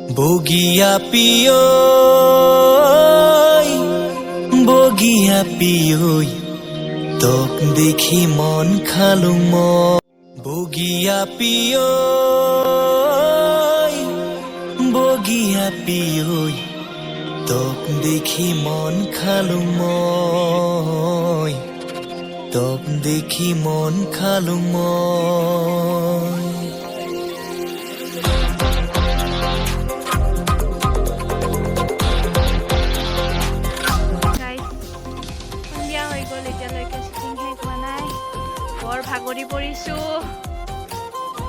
বগিয়া পিয়ই তোক দেখি মন খালু বগিয়া পিয়ই তোক দেখি মন খালু তোক দেখি মন খালু ভাগৰি পৰিছো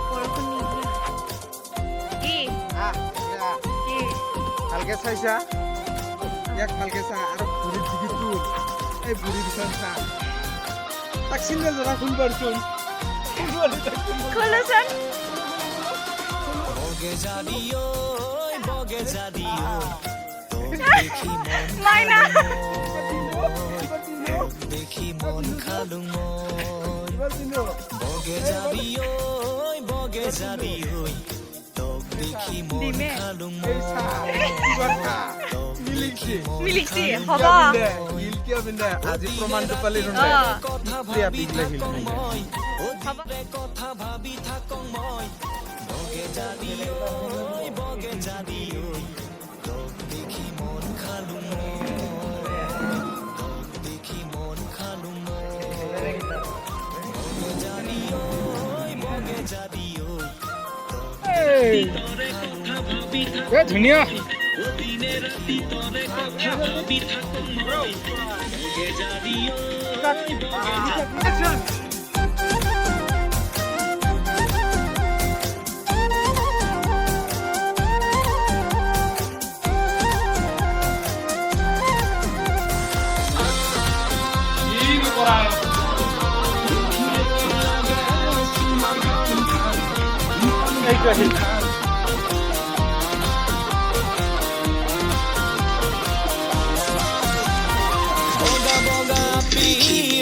বৰষুণ কি ভালকে চাইছা ইয়াক ভালকে চা আৰু ভৰি টিকিটো এই ভৰি বিচাৰ চা তাক চিন্তা জৰা খুল পাৰচোন খোলচোন বগে যাদি তোক দেখি মাইনা দেখি মন খালু বগে যাবি ওই তোক দেখি মন খালু মিলিছি হ'ব আজি প্ৰমাণটো পালি নহয় কথা ভাবি থাকং মই বগে যাবি ওই তোক দেখি মন খালু ধুনীয়া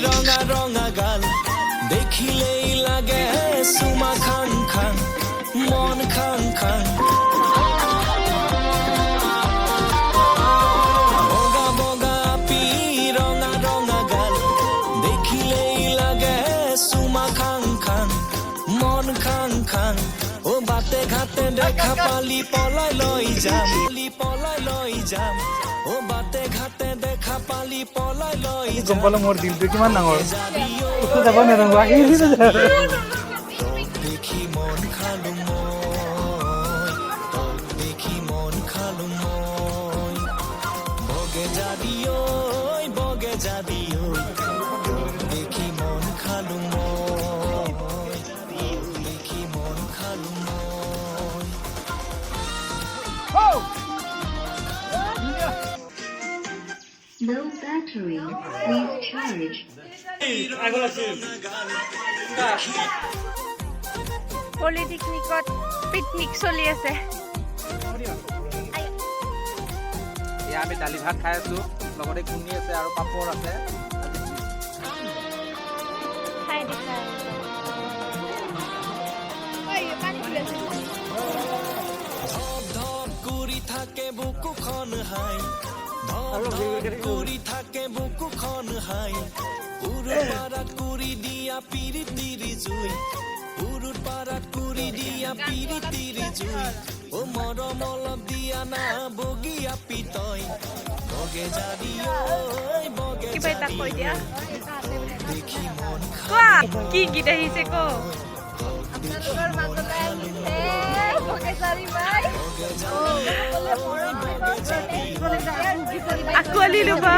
ৰঙা ৰঙা গাল দেখিলেই লাগে চুমা খাং খাং মন খাং খাং বগা বগা পি ৰঙা ৰঙা গাল দেখিলেই লাগে চুমা খাং খাং মন খাং খাং ও বাটে ঘাটে দেখা পালি পলাই লৈ যাম ও বাটে ঘাটে দেখা পালি পলাই লৈ গম পালো মোৰ দিলটো কিমান ডাঙৰ উঠি যাব নেজানো আহি দেখি মন খালু দেখি মন খালু বগে যাবি ওই দেখি মন খালু দেখি মন খালু No battery. Please charge. পলিটেকনিকত পিকনিক চলি আছে এয়া আমি দালি ভাত খাই আছো লগতে কুনি আছে আৰু পাপৰ আছে খাই দেখাই ধপ কৰি থাকে বুকুখন হাই কৰি থাকে বুকুখন হাই উৰুপাৰাত কৰি দিয়া পিৰিতিৰ জুই উৰুপাৰাত কৰি দিয়া পিৰিতিৰ জুই ও মৰম অলপ দিয়া না বগীয়া পিতই বগে যাবি ঐ বগে কিবা এটা কৈ দিয়া দেখি মন কোৱা কি গীত আহিছে ক আকোৱালি ল'বা